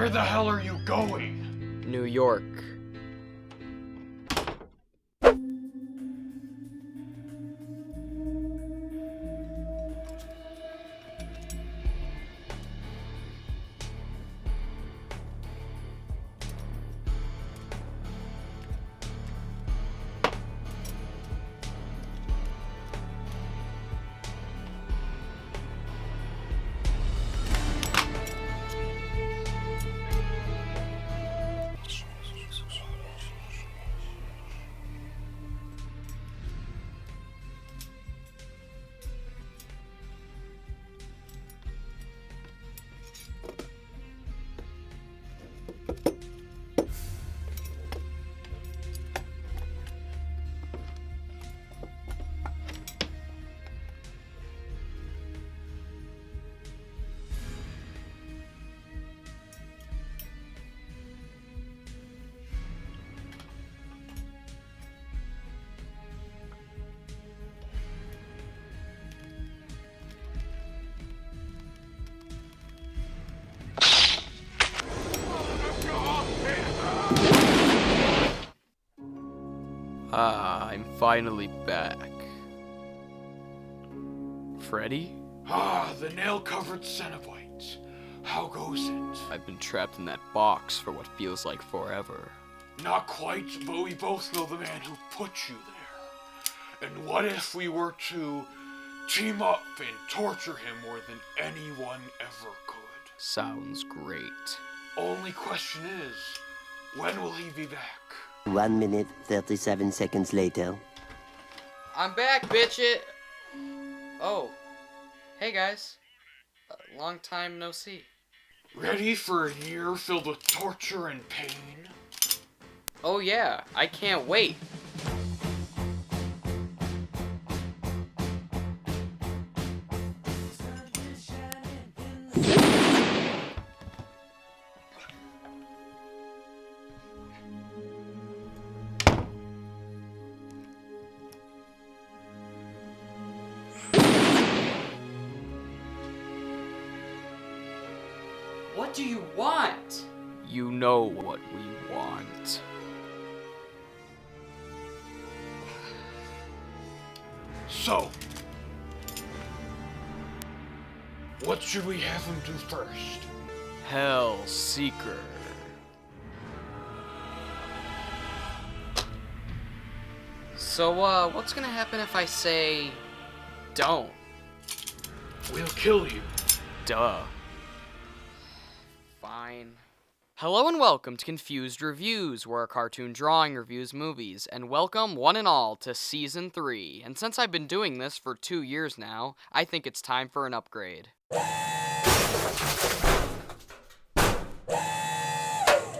Where the hell are you going? New York. I'm finally back. Freddy? The nail-covered Cenobites. How goes it? I've been trapped in that box for what feels like forever. Not quite, but we both know the man who put you there. And what if we were to team up and torture him more than anyone ever could? Sounds great. Only question is, when will he be back? 1 minute, 37 seconds later. I'm back, bitch! Oh. Hey, guys. Long time no see. Ready for a year filled with torture and pain? Oh yeah, I can't wait. What do you want? You know what we want. So, what should we have him do first? Hell Seeker. So, what's gonna happen if I say don't? We'll kill you. Duh. Fine. Hello and welcome to Confused Reviews, where our cartoon drawing reviews movies, and welcome one and all to Season 3. And since I've been doing this for 2 years now, I think it's time for an upgrade.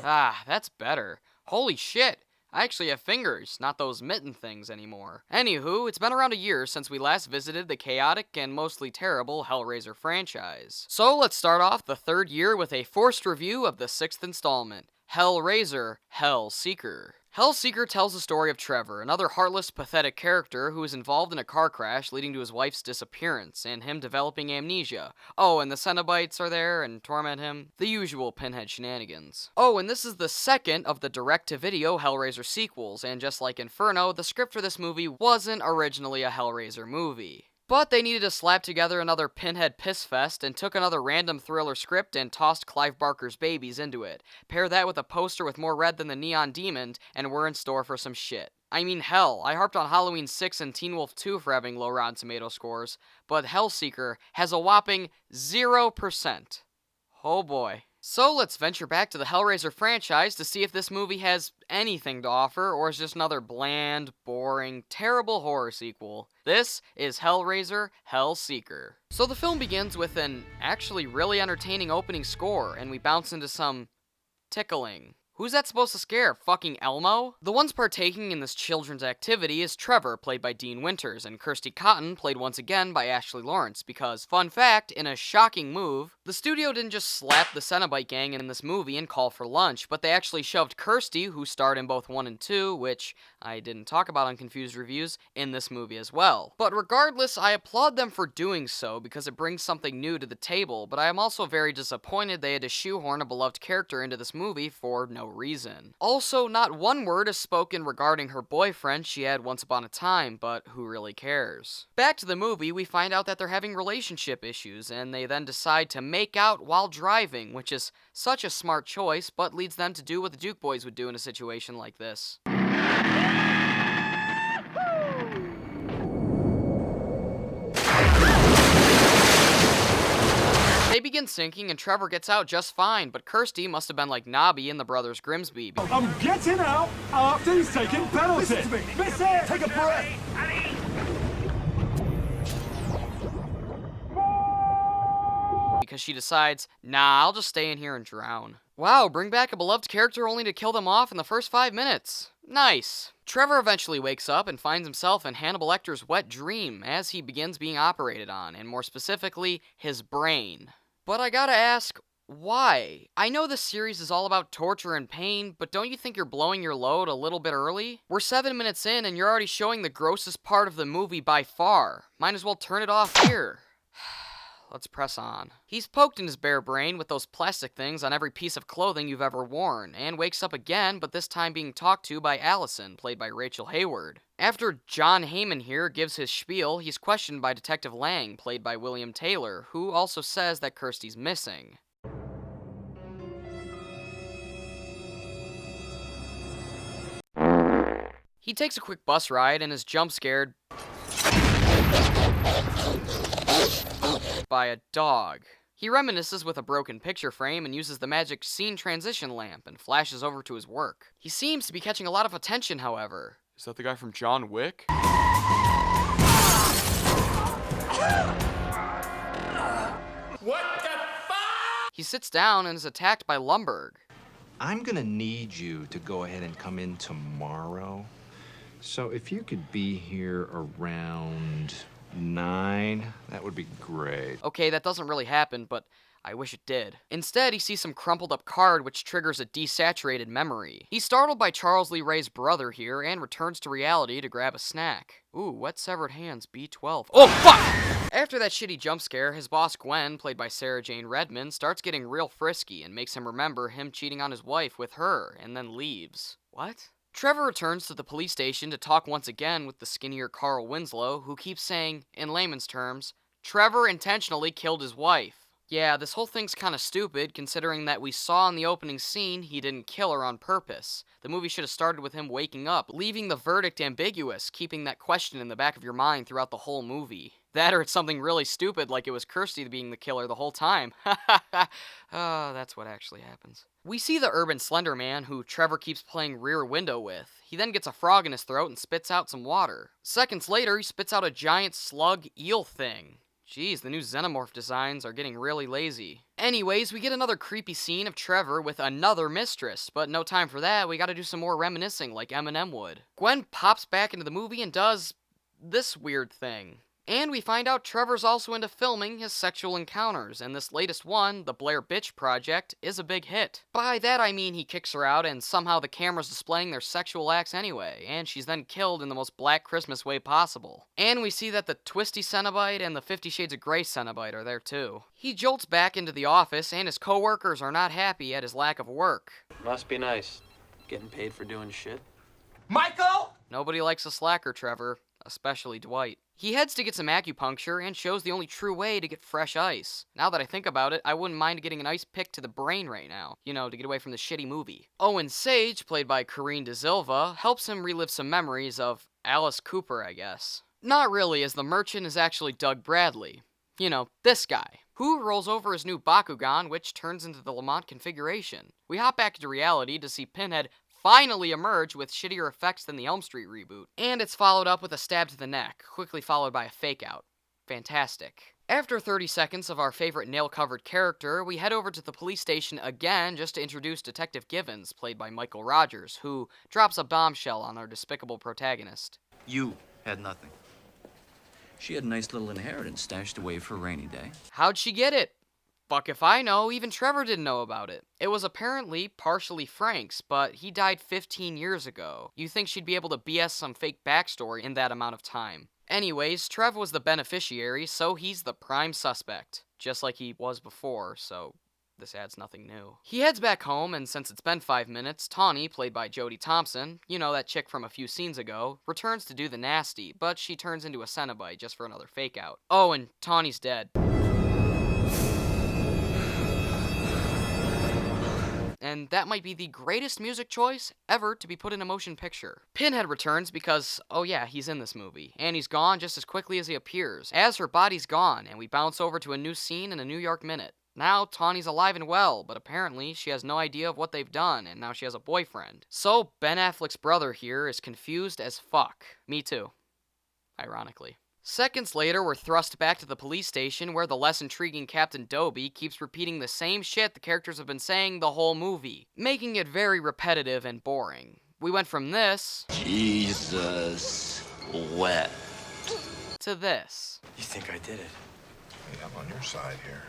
Ah, that's better. Holy shit! I actually have fingers, not those mitten things anymore. Anywho, it's been around a year since we last visited the chaotic and mostly terrible Hellraiser franchise. So let's start off the third year with a forced review of the 6th installment, Hellraiser: Hell Seeker. Hell Seeker tells the story of Trevor, another heartless, pathetic character who is involved in a car crash leading to his wife's disappearance and him developing amnesia. Oh, and the Cenobites are there and torment him. The usual Pinhead shenanigans. Oh, and this is the second of the direct-to-video Hellraiser sequels, and just like Inferno, the script for this movie wasn't originally a Hellraiser movie. But they needed to slap together another Pinhead piss fest and took another random thriller script and tossed Clive Barker's Babies into it. Pair that with a poster with more red than the Neon Demon, and we're in store for some shit. I mean, hell, I harped on Halloween 6 and Teen Wolf 2 for having low Rotten Tomato scores, but Hellseeker has a whopping 0%. Oh boy. So let's venture back to the Hellraiser franchise to see if this movie has anything to offer, or is just another bland, boring, terrible horror sequel. This is Hellraiser: Hell Seeker. So the film begins with an actually really entertaining opening score, and we bounce into some tickling. Who's that supposed to scare? Fucking Elmo? The ones partaking in this children's activity is Trevor, played by Dean Winters, and Kirsty Cotton, played once again by Ashley Lawrence, because, fun fact, in a shocking move, the studio didn't just slap the Cenobite gang in this movie and call for lunch, but they actually shoved Kirsty, who starred in both 1 and 2, which, I didn't talk about Unconfused reviews in this movie as well. But regardless, I applaud them for doing so because it brings something new to the table, but I am also very disappointed they had to shoehorn a beloved character into this movie for no reason. Also, not one word is spoken regarding her boyfriend she had once upon a time, but who really cares? Back to the movie, we find out that they're having relationship issues, and they then decide to make out while driving, which is such a smart choice, but leads them to do what the Duke boys would do in a situation like this. They begin sinking and Trevor gets out just fine, but Kirsty must have been like Nobby in the Brothers Grimsby. I'm getting out after he's taken penalty. Listen to me. Miss it. Take a breath. Because she decides, nah, I'll just stay in here and drown. Wow, bring back a beloved character only to kill them off in the first 5 minutes. Nice. Trevor eventually wakes up and finds himself in Hannibal Lecter's wet dream as he begins being operated on, and more specifically, his brain. But I gotta ask, why? I know this series is all about torture and pain, but don't you think you're blowing your load a little bit early? We're 7 minutes in and you're already showing the grossest part of the movie by far. Might as well turn it off here. Let's press on. He's poked in his bare brain with those plastic things on every piece of clothing you've ever worn, and wakes up again, but this time being talked to by Allison, played by Rachel Hayward. After John Heyman here gives his spiel, he's questioned by Detective Lang, played by William Taylor, who also says that Kirsty's missing. He takes a quick bus ride and is jump scared by a dog. He reminisces with a broken picture frame and uses the magic scene transition lamp and flashes over to his work. He seems to be catching a lot of attention, however. Is that the guy from John Wick? What the fuck? He sits down and is attacked by Lumberg. I'm gonna need you to go ahead and come in tomorrow. So if you could be here around 9, that would be great. Okay, that doesn't really happen, but I wish it did. Instead, he sees some crumpled up card which triggers a desaturated memory. He's startled by Charles Lee Ray's brother here and returns to reality to grab a snack. Ooh, wet severed hands, B12. Oh, fuck! After that shitty jump scare, his boss Gwen, played by Sarah Jane Redmond, starts getting real frisky and makes him remember him cheating on his wife with her, and then leaves. What? Trevor returns to the police station to talk once again with the skinnier Carl Winslow, who keeps saying, in layman's terms, Trevor intentionally killed his wife. Yeah, this whole thing's kinda stupid, considering that we saw in the opening scene he didn't kill her on purpose. The movie should have started with him waking up, leaving the verdict ambiguous, keeping that question in the back of your mind throughout the whole movie. That or it's something really stupid like it was Kirsty being the killer the whole time. Oh, that's what actually happens. We see the urban Slender Man, who Trevor keeps playing Rear Window with. He then gets a frog in his throat and spits out some water. Seconds later, he spits out a giant slug eel thing. Jeez, the new Xenomorph designs are getting really lazy. Anyways, we get another creepy scene of Trevor with another mistress, but no time for that, we gotta do some more reminiscing like Eminem would. Gwen pops back into the movie and does this weird thing. And we find out Trevor's also into filming his sexual encounters, and this latest one, the Blair Bitch Project, is a big hit. By that I mean he kicks her out and somehow the camera's displaying their sexual acts anyway, and she's then killed in the most Black Christmas way possible. And we see that the Twisty Cenobite and the 50 Shades of Grey Cenobite are there too. He jolts back into the office and his co-workers are not happy at his lack of work. Must be nice, getting paid for doing shit. Michael? Nobody likes a slacker, Trevor, especially Dwight. He heads to get some acupuncture and shows the only true way to get fresh ice. Now that I think about it, I wouldn't mind getting an ice pick to the brain right now, you know, to get away from the shitty movie. Owen Sage, played by Karine De Silva, helps him relive some memories of Alice Cooper, I guess. Not really, as the merchant is actually Doug Bradley. You know, this guy, who rolls over his new Bakugan, which turns into the Lamont configuration. We hop back into reality to see Pinhead finally emerge with shittier effects than the Elm Street reboot. And it's followed up with a stab to the neck, quickly followed by a fake out. Fantastic. After 30 seconds of our favorite nail-covered character, we head over to the police station again just to introduce Detective Givens, played by Michael Rogers, who drops a bombshell on our despicable protagonist. You had nothing. She had a nice little inheritance stashed away for a rainy day. How'd she get it? Fuck if I know, even Trevor didn't know about it. It was apparently partially Frank's, but he died 15 years ago. You think she'd be able to BS some fake backstory in that amount of time. Anyways, Trev was the beneficiary, so he's the prime suspect. Just like he was before, so this adds nothing new. He heads back home, and since it's been 5 minutes, Tawny, played by Jodie Thompson, you know, that chick from a few scenes ago, returns to do the nasty, but she turns into a Cenobite just for another fake out. Oh, and Tawny's dead. And that might be the greatest music choice ever to be put in a motion picture. Pinhead returns because, oh yeah, he's in this movie, and he's gone just as quickly as he appears, as her body's gone, and we bounce over to a new scene in a New York minute. Now, Tawny's alive and well, but apparently she has no idea of what they've done, and now she has a boyfriend. So, Ben Affleck's brother here is confused as fuck. Me too. Ironically. Seconds later, we're thrust back to the police station where the less intriguing Captain Doby keeps repeating the same shit the characters have been saying the whole movie, making it very repetitive and boring. We went from this Jesus wept to this. You think I did it? Hey, I'm on your side here.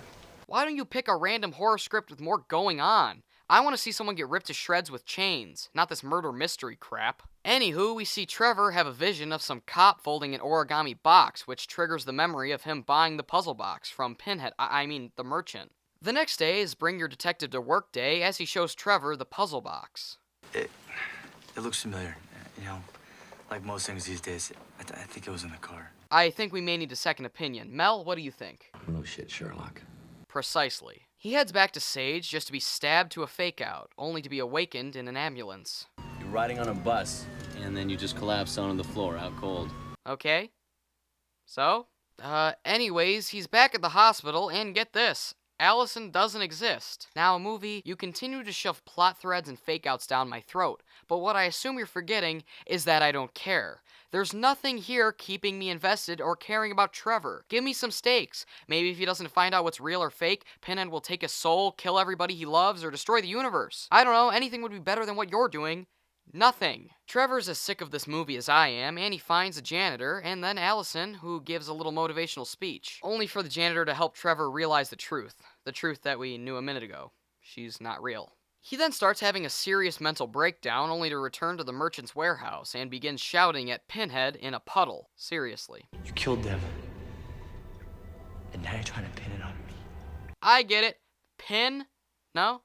Why don't you pick a random horror script with more going on? I want to see someone get ripped to shreds with chains, not this murder mystery crap. Anywho, we see Trevor have a vision of some cop folding an origami box, which triggers the memory of him buying the puzzle box from Pinhead, I mean the merchant. The next day is Bring Your Detective to Work Day as he shows Trevor the puzzle box. It looks familiar, you know, like most things these days. I think it was in the car. I think we may need a second opinion. Mel, what do you think? No shit, Sherlock. Precisely. He heads back to Sage just to be stabbed to a fake-out, only to be awakened in an ambulance. You're riding on a bus, and then you just collapse onto the floor, out cold. Okay. So? Anyways, he's back at the hospital, and get this. Allison doesn't exist. Now, movie, you continue to shove plot threads and fake-outs down my throat, but what I assume you're forgetting is that I don't care. There's nothing here keeping me invested or caring about Trevor. Give me some stakes. Maybe if he doesn't find out what's real or fake, Pinhead will take his soul, kill everybody he loves, or destroy the universe. I don't know, anything would be better than what you're doing. Nothing. Trevor's as sick of this movie as I am, and he finds a janitor, and then Allison, who gives a little motivational speech. Only for the janitor to help Trevor realize the truth that we knew a minute ago. She's not real. He then starts having a serious mental breakdown, only to return to the merchant's warehouse, and begins shouting at Pinhead in a puddle. Seriously. You killed them. And now you're trying to pin it on me. I get it. Pin? No?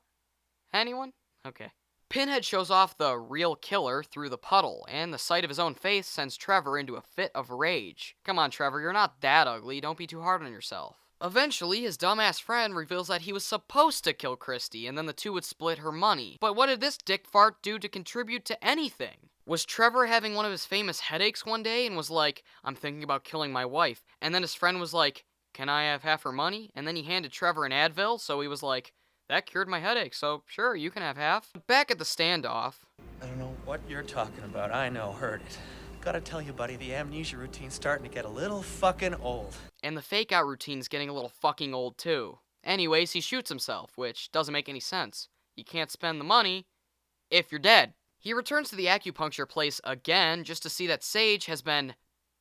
Anyone? Okay. Pinhead shows off the real killer through the puddle, and the sight of his own face sends Trevor into a fit of rage. Come on, Trevor, you're not that ugly. Don't be too hard on yourself. Eventually, his dumbass friend reveals that he was supposed to kill Christy, and then the two would split her money. But what did this dick fart do to contribute to anything? Was Trevor having one of his famous headaches one day and was like, I'm thinking about killing my wife, and then his friend was like, can I have half her money? And then he handed Trevor an Advil, so he was like, that cured my headache, so sure, you can have half. Back at the standoff. I don't know what you're talking about. I know, heard it. Gotta tell you, buddy, the amnesia routine's starting to get a little fucking old. And the fake-out routine's getting a little fucking old, too. Anyways, he shoots himself, which doesn't make any sense. You can't spend the money if you're dead. He returns to the acupuncture place again just to see that Sage has been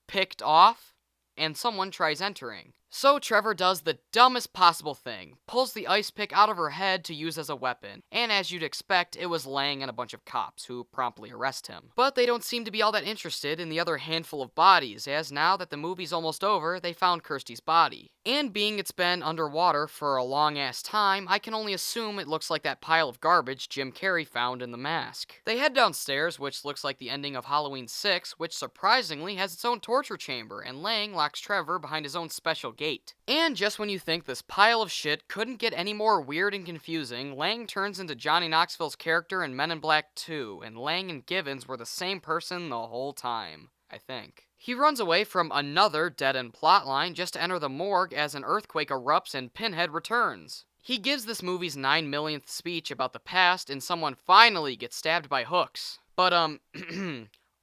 picked off, and someone tries entering. So Trevor does the dumbest possible thing, pulls the ice pick out of her head to use as a weapon, and as you'd expect, it was Lang and a bunch of cops, who promptly arrest him. But they don't seem to be all that interested in the other handful of bodies, as now that the movie's almost over, they found Kirsty's body. And being it's been underwater for a long-ass time, I can only assume it looks like that pile of garbage Jim Carrey found in The Mask. They head downstairs, which looks like the ending of Halloween 6, which surprisingly has its own torture chamber, and Lang locks Trevor behind his own special gate. And just when you think this pile of shit couldn't get any more weird and confusing, Lang turns into Johnny Knoxville's character in Men in Black 2, and Lang and Givens were the same person the whole time, I think. He runs away from another dead-end plotline just to enter the morgue as an earthquake erupts and Pinhead returns. He gives this movie's 9 millionth speech about the past and someone finally gets stabbed by hooks. But,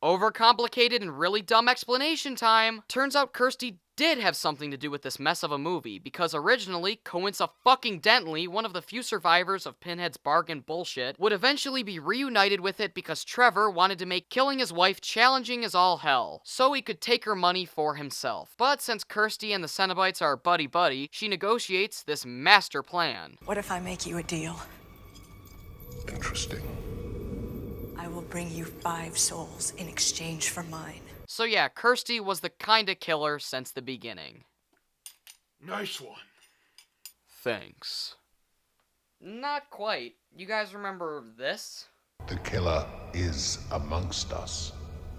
Overcomplicated and really dumb explanation time. Turns out Kirsty did have something to do with this mess of a movie, because originally, coincidentally, one of the few survivors of Pinhead's bargain bullshit would eventually be reunited with it because Trevor wanted to make killing his wife challenging as all hell, so he could take her money for himself. But since Kirsty and the Cenobites are buddy-buddy, she negotiates this master plan. What if I make you a deal? Interesting. I will bring you 5 souls in exchange for mine. So yeah, Kirsty was the kinda killer since the beginning. Nice one. Thanks. Not quite. You guys remember this? The killer is amongst us.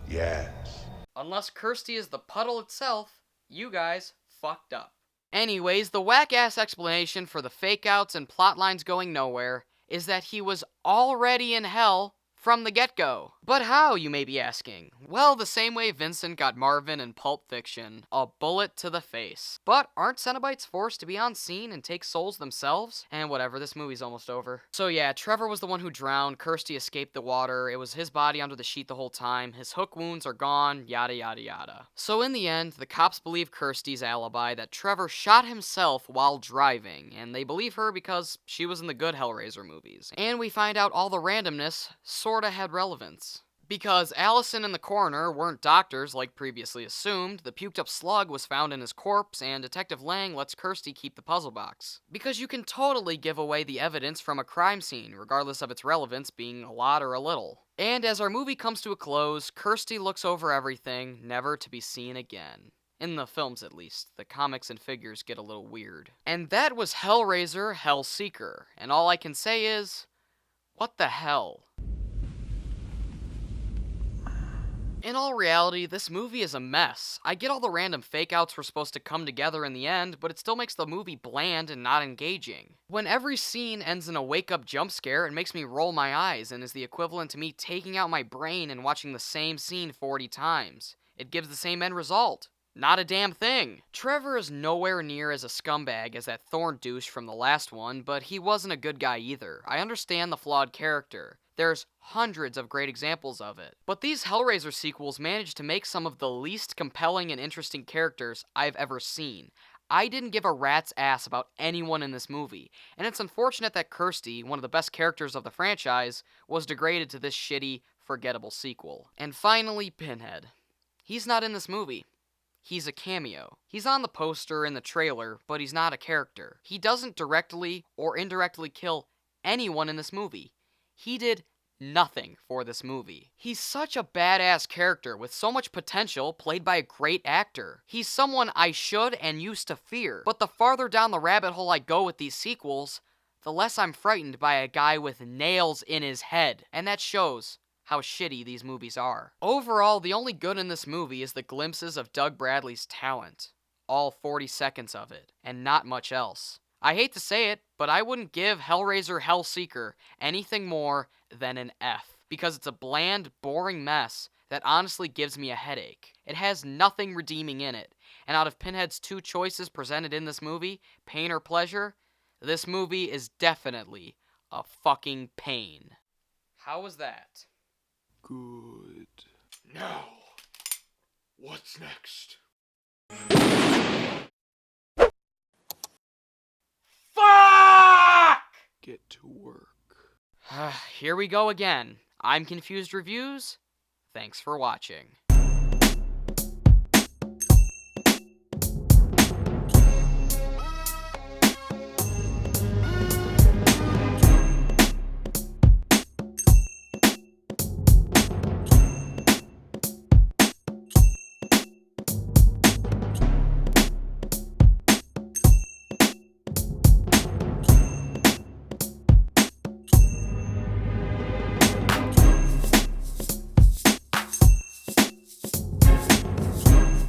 Yes. Unless Kirsty is the puddle itself, you guys fucked up. Anyways, the whack-ass explanation for the fake-outs and plot lines going nowhere is that he was already in hell from the get-go. But how, you may be asking? Well, the same way Vincent got Marvin in Pulp Fiction, a bullet to the face. But aren't Cenobites forced to be on scene and take souls themselves? And whatever, this movie's almost over. So yeah, Trevor was the one who drowned, Kirsty escaped the water, it was his body under the sheet the whole time, his hook wounds are gone, yada yada yada. So in the end, the cops believe Kirsty's alibi that Trevor shot himself while driving, and they believe her because she was in the good Hellraiser movies. And we find out all the randomness sorta had relevance. Because Allison and the coroner weren't doctors like previously assumed, the puked up slug was found in his corpse, and Detective Lang lets Kirsty keep the puzzle box. Because you can totally give away the evidence from a crime scene, regardless of its relevance being a lot or a little. And as our movie comes to a close, Kirsty looks over everything, never to be seen again. In the films, at least. The comics and figures get a little weird. And that was Hellraiser Hellseeker, and all I can say is, what the hell? In all reality, this movie is a mess. I get all the random fake-outs were supposed to come together in the end, but it still makes the movie bland and not engaging. When every scene ends in a wake-up jump scare, it makes me roll my eyes and is the equivalent to me taking out my brain and watching the same scene 40 times. It gives the same end result. Not a damn thing. Trevor is nowhere near as a scumbag as that Thorn douche from the last one, but he wasn't a good guy either. I understand the flawed character. There's hundreds of great examples of it. But these Hellraiser sequels managed to make some of the least compelling and interesting characters I've ever seen. I didn't give a rat's ass about anyone in this movie, and it's unfortunate that Kirsty, one of the best characters of the franchise, was degraded to this shitty, forgettable sequel. And finally, Pinhead. He's not in this movie. He's a cameo. He's on the poster in the trailer, but he's not a character. He doesn't directly or indirectly kill anyone in this movie. He did nothing for this movie. He's such a badass character with so much potential, played by a great actor. He's someone I should and used to fear. But the farther down the rabbit hole I go with these sequels, the less I'm frightened by a guy with nails in his head. And that shows how shitty these movies are. Overall, the only good in this movie is the glimpses of Doug Bradley's talent. All 40 seconds of it, and not much else. I hate to say it, but I wouldn't give Hellraiser Hellseeker anything more than an F, because it's a bland, boring mess that honestly gives me a headache. It has nothing redeeming in it, and out of Pinhead's 2 choices presented in this movie, pain or pleasure, this movie is definitely a fucking pain. How was that? Good. Now, what's next? Fuck! Get to work. Here we go again. I'm Confused Reviews. Thanks for watching.